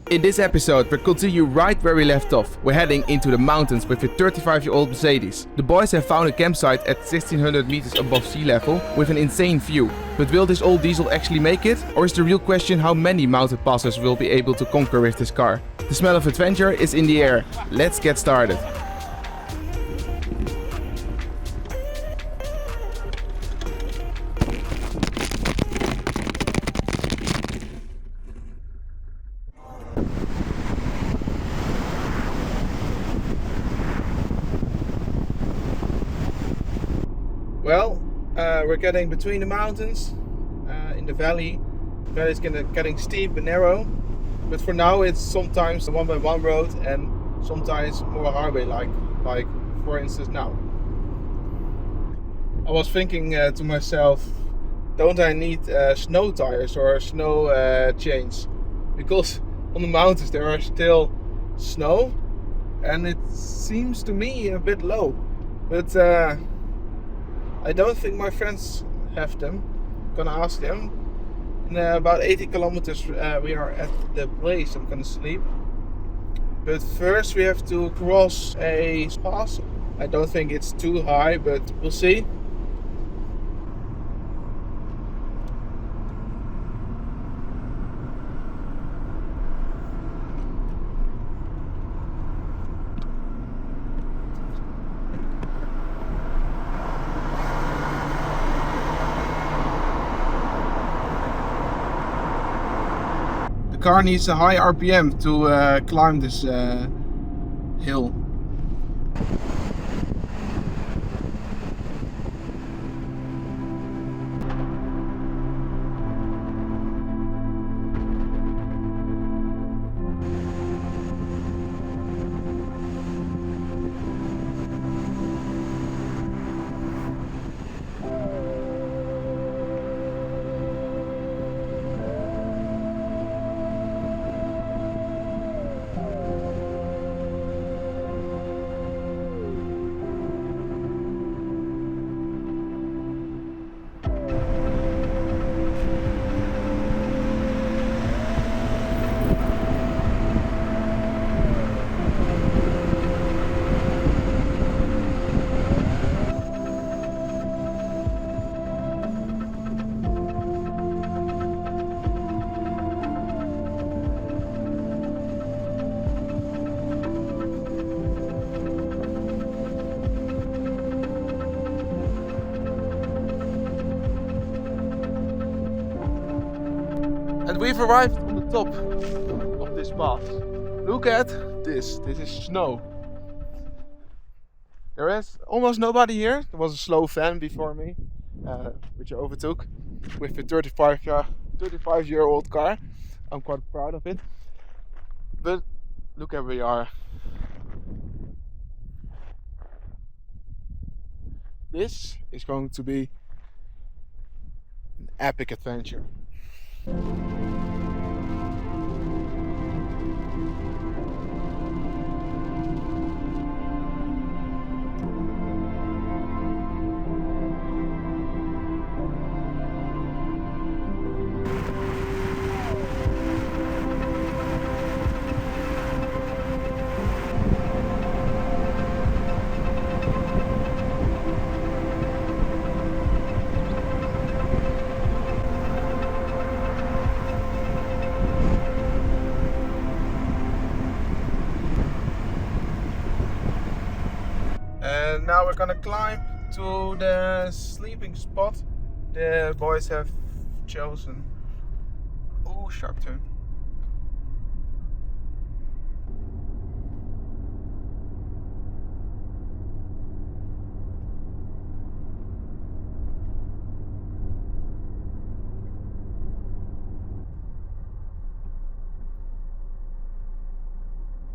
In this episode, we continue right where we left off. We're heading into the mountains with a 35-year-old Mercedes. The boys have found a campsite at 1600 meters above sea level with an insane view. But will this old diesel actually make it? Or is the real question how many mountain passes we'll be able to conquer with this car? The smell of adventure is in the air. Let's get started. Well, we're getting between the mountains in the valley. The valley is getting steep and narrow, but for now it's sometimes a 1x1 road and sometimes more highway like for instance now. I was thinking to myself, don't I need snow tires or snow chains? Because on the mountains there are still snow and it seems to me a bit low, but I don't think my friends have them. I'm gonna ask them. In about 80 kilometers we are at the place I'm gonna sleep. But first we have to cross a pass. I don't think it's too high, but we'll see. The car needs a high RPM to climb this hill. And we've arrived on the top of this pass. Look at this. This is snow. There is almost nobody here. There was a slow van before me, which I overtook with a 35-year-old car. I'm quite proud of it. But look where we are. This is going to be an epic adventure. And now we're gonna climb to the sleeping spot the boys have chosen. Oh, sharp turn.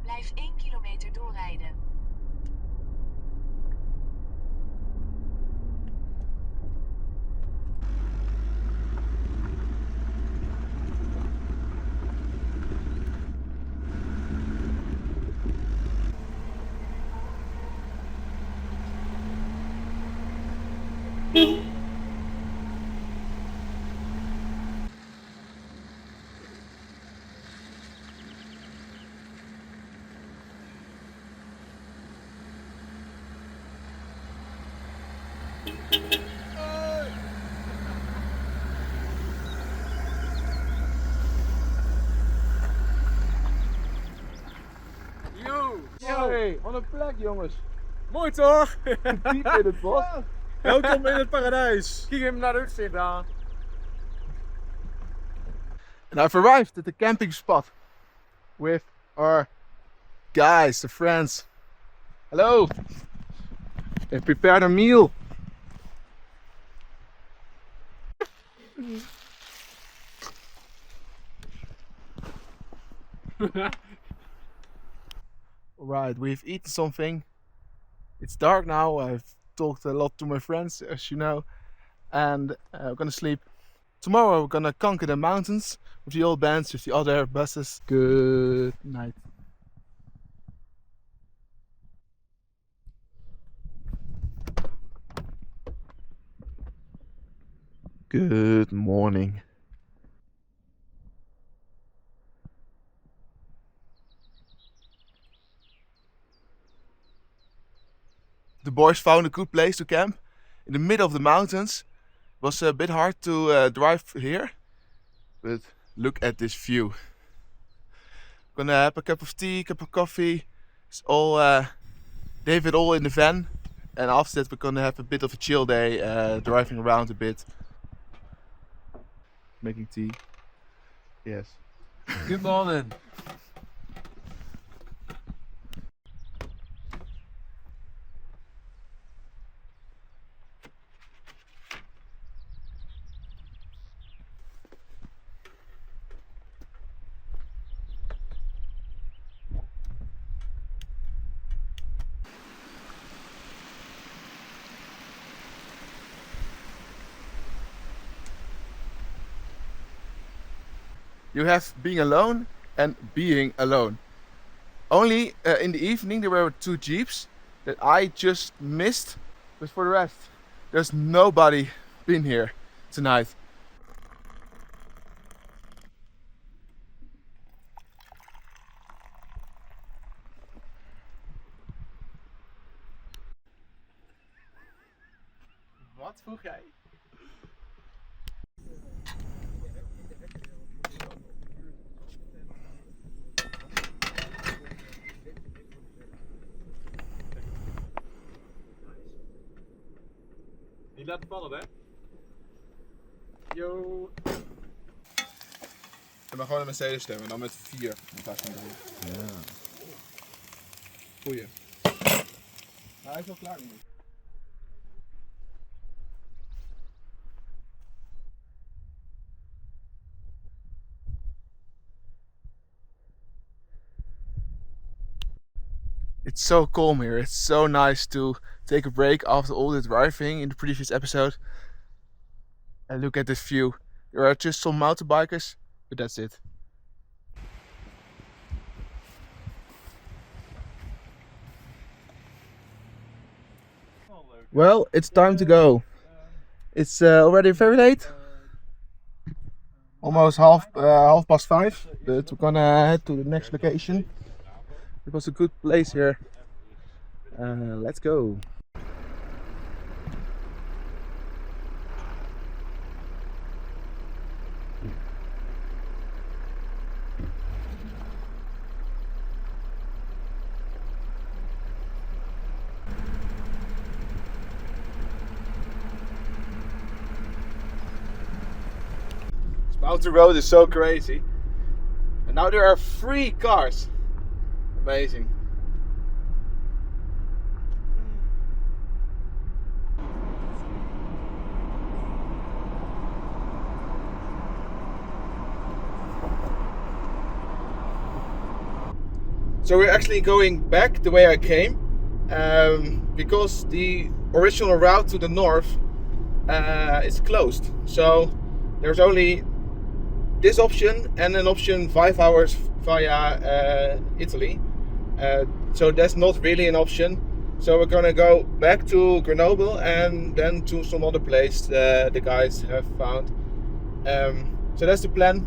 Blijf 1 kilometer doorrijden. Hey, wat een plek jongens. Mooi toch? Diep in het bos. Welkom in het paradijs. Kijk hem naar het uitzicht aan. And I've arrived at the camping spot with our guys, the friends. Hello. They've prepared a meal. Alright, we've eaten something. It's dark now. I've talked a lot to my friends, as you know, and we're gonna sleep. Tomorrow we're gonna conquer the mountains with the old bands, with the other buses. Good night. Good morning. The boys found a good place to camp in the middle of the mountains. It was a bit hard to drive here, but look at this view. Gonna have a cup of tea, cup of coffee. It's all they have it all in the van, and after that we're gonna have a bit of a chill day, driving around a bit, making tea. Yes. Good morning. You have being alone and being alone. Only in the evening there were 2 jeeps that I just missed, but for the rest there's nobody been here tonight. Wat vroeg jij? Niet laten vallen, hè? Yo. Je mag gewoon een Mercedes stemmen, dan met 4 in plaats van 3. Ja. Goeie. Maar hij is wel klaar nu. It's so calm here. It's so nice to take a break after all the driving in the previous episode. And look at this view. There are just some mountain-bikers, but that's it. Well, it's time to go. It's already very late. Almost half past 5, but we're gonna head to the next location. It was a good place here. Let's go. This mountain road is so crazy. And now there are 3 cars. Amazing. So we're actually going back the way I came, because the original route to the north is closed. So there's only this option and an option 5 hours via Italy. So that's not really an option. So we're gonna go back to Grenoble and then to some other place the guys have found. So that's the plan.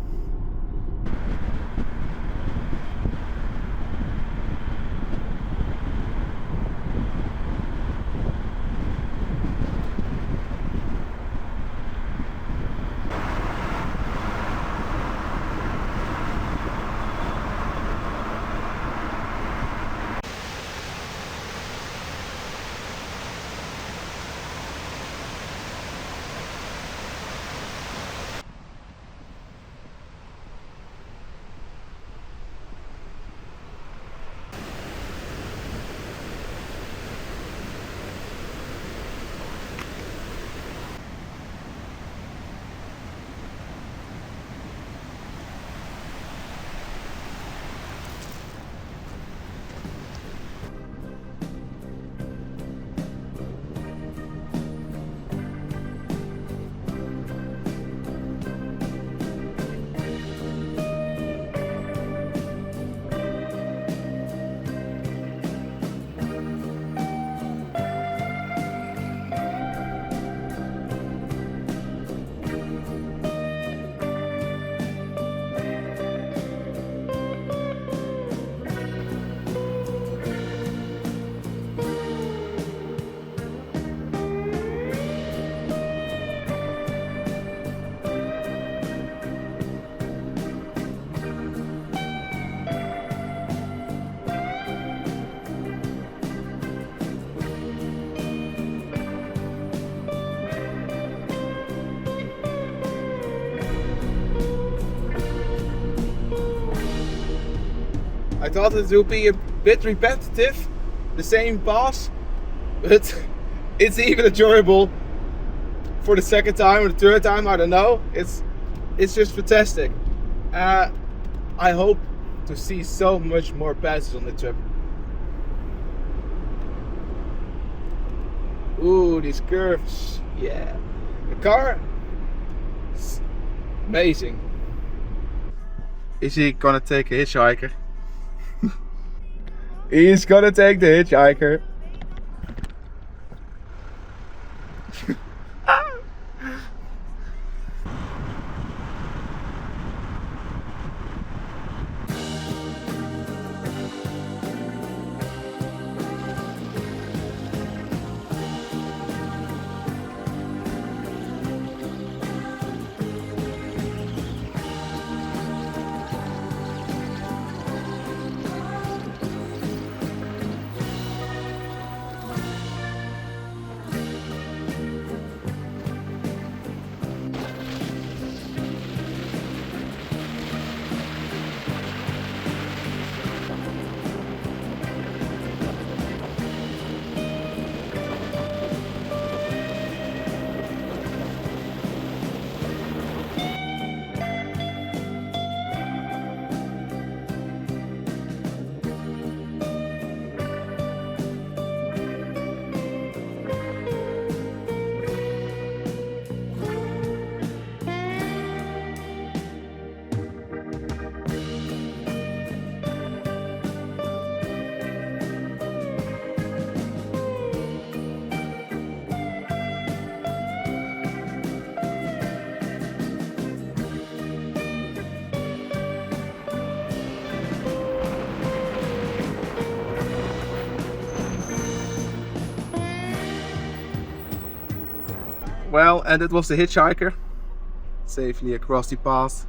I thought it would be a bit repetitive, the same pass, but it's even enjoyable for the second time or the third time, I don't know. It's just fantastic. I hope to see so much more passes on the trip. Ooh, these curves, yeah. The car is amazing. Is he gonna take a hitchhiker? He's gonna take the hitchhiker. Well, and it was the hitchhiker, safely across the pass.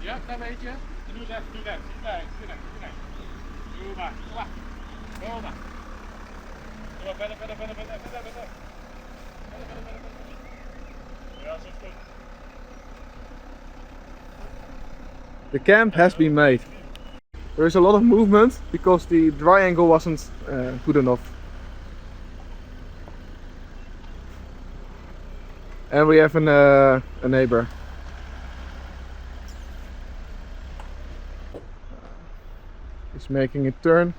Ja, een klein beetje. En doe eens even, doe rechts. Doe rechts. Doe maar, kom maar. Kom maar. Kom maar, verder. Verder. Ja, zo is goed. The camp has been made. There is a lot of movement because the dry angle wasn't good enough. And we have a neighbor. He's making a turn.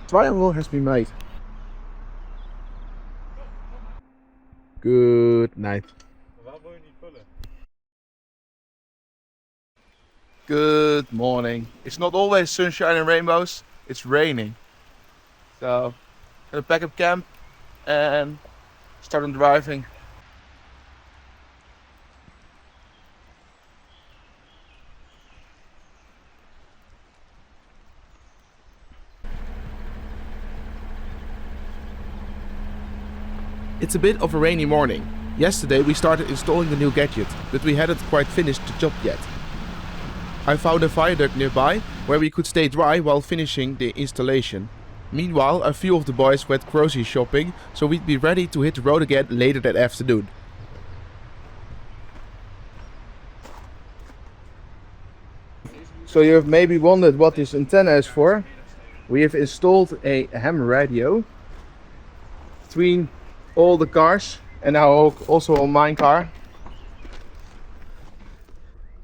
Triangle has been made. Good night. Waarom wil je niet vullen? Good morning. It's not always sunshine and rainbows, it's raining. So, I'm gonna pack up camp and start on driving. It's a bit of a rainy morning. Yesterday we started installing the new gadget, but we hadn't quite finished the job yet. I found a viaduct nearby where we could stay dry while finishing the installation. Meanwhile, a few of the boys went grocery shopping, so we'd be ready to hit the road again later that afternoon. So you've maybe wondered what this antenna is for. we have installed a ham radio between all the cars and now also on my car.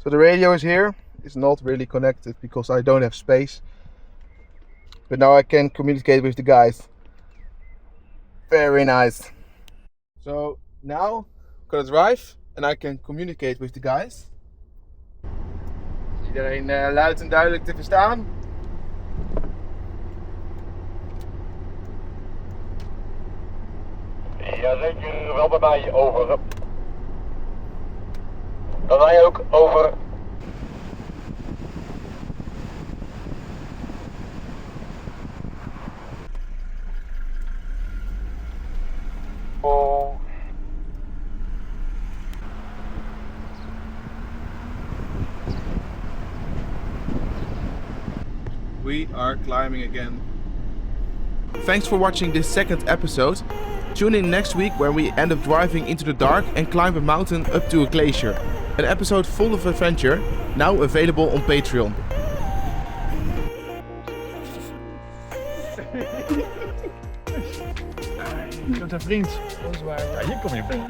So the radio is here. It's not really connected because I don't have space. But now I can communicate with the guys. Very nice. So now I'm gonna drive and I can communicate with the guys. Is iedereen luid en duidelijk te verstaan? Jazeker, wel bij mij, over. Bij mij ook, over. Oh. We are climbing again. Thanks for watching this second episode. Tune in next week where we end up driving into the dark and climb a mountain up to a glacier. An episode full of adventure, now available on Patreon. Je bent een vriend. Ja, hier kom je.